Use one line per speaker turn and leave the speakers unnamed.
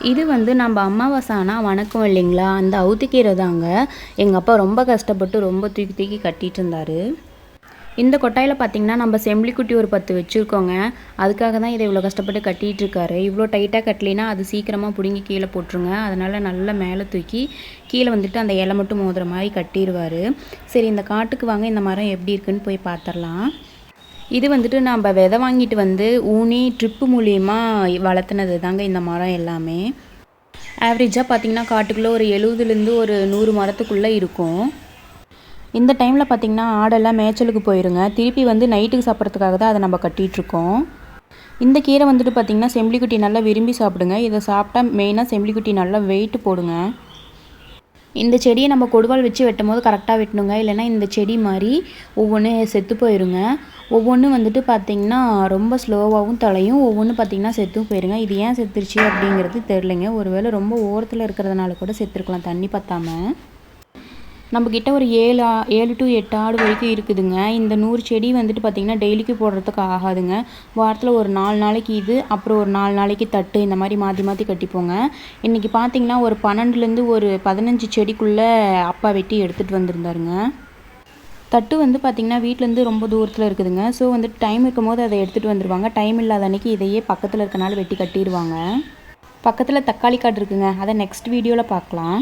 இது வந்து நம்ம அமாவாசை ஆனால் வணக்கம் இல்லைங்களா, அந்த அவுத்திக்கீரை தாங்க. எங்கள் அப்பா ரொம்ப கஷ்டப்பட்டு ரொம்ப தூக்கி தூக்கி கட்டிகிட்டு இருந்தார். இந்த கொட்டாயில் பார்த்திங்கன்னா நம்ம செம்பிலிக்குட்டி ஒரு 10 வச்சுருக்கோங்க. அதுக்காக தான் இதை இவ்வளோ கஷ்டப்பட்டு கட்டிகிட்டு இருக்காரு. இவ்வளோ டைட்டாக கட்டலைன்னா அது சீக்கிரமாக பிடுங்கி கீழே போட்டுருங்க. அதனால் நல்லா மேலே தூக்கி கீழே வந்துட்டு அந்த இலை மட்டும் மோதுற மாதிரி கட்டிடுவார். சரி, இந்த காட்டுக்கு வாங்க, இந்த மரம் எப்படி இருக்குன்னு போய் பார்த்துடலாம். இது வந்துட்டு நம்ம விதை வாங்கிட்டு வந்து ஊனி ட்ரிப்பு மூலியமா வளர்த்துனது தாங்க இந்த மரம் எல்லாமே. ஆவரேஜாக பார்த்திங்கன்னா காட்டுக்குள்ளே ஒரு 70லேருந்து ஒரு 100 மரத்துக்குள்ளே இருக்கும். இந்த டைமில் பார்த்திங்கன்னா ஆடெல்லாம் மேய்ச்சலுக்கு போயிருங்க. திருப்பி வந்து நைட்டுக்கு சாப்பிட்றதுக்காக தான் அதை நம்ம கட்டிகிட்ருக்கோம். இந்த கீரை வந்துட்டு பார்த்திங்கன்னா செம்பிலிக்குட்டி நல்லா விரும்பி சாப்பிடுங்க. இதை சாப்பிட்டா மெயினாக செம்பிலிக்குட்டி நல்லா வெயிட் போடுங்க. இந்த செடியை நம்ம கொடுவாள் வச்சு வெட்டும் போது கரெக்டாக வெட்டணுங்க. இல்லைனா இந்த செடி மாதிரி ஒவ்வொன்று செத்து போயிருங்க. ஒவ்வொன்றும் வந்துட்டு பார்த்திங்கன்னா ரொம்ப ஸ்லோவாகவும் தலையும், ஒவ்வொன்று பார்த்திங்கன்னா செத்தும் போயிருங்க. இது ஏன் செத்துருச்சு அப்படிங்கிறது தெரிலைங்க. ஒருவேளை ரொம்ப ஓரத்தில் இருக்கிறதுனால கூட செத்துருக்கலாம், தண்ணி பற்றாமல். நம்மக்கிட்ட ஒரு 7 to 8 ஆடு வரைக்கும் இருக்குதுங்க. இந்த 100 செடி வந்துட்டு பார்த்திங்கன்னா டெய்லிக்கு போடுறதுக்கு ஆகாதுங்க. வாரத்தில் ஒரு 4 நாளைக்கு இது, அப்புறம் ஒரு 4 நாளைக்கு தட்டு, இந்த மாதிரி மாற்றி மாற்றி கட்டிப்போங்க. இன்றைக்கி பார்த்திங்கன்னா ஒரு 12லேருந்து ஒரு 15 செடிக்குள்ளே அப்பா வெட்டி எடுத்துகிட்டு வந்திருந்தாருங்க. தட்டு வந்து பார்த்திங்கன்னா வீட்டிலேருந்து ரொம்ப தூரத்தில் இருக்குதுங்க. ஸோ வந்துட்டு டைம் இருக்கும்போது அதை எடுத்துகிட்டு வந்துடுவாங்க. டைம் இல்லாத அன்றைக்கி இதையே பக்கத்தில் இருக்கனால வெட்டி கட்டிடுவாங்க. பக்கத்தில் தக்காளி காடு இருக்குங்க. அதை நெக்ஸ்ட் வீடியோவில் பார்க்கலாம்.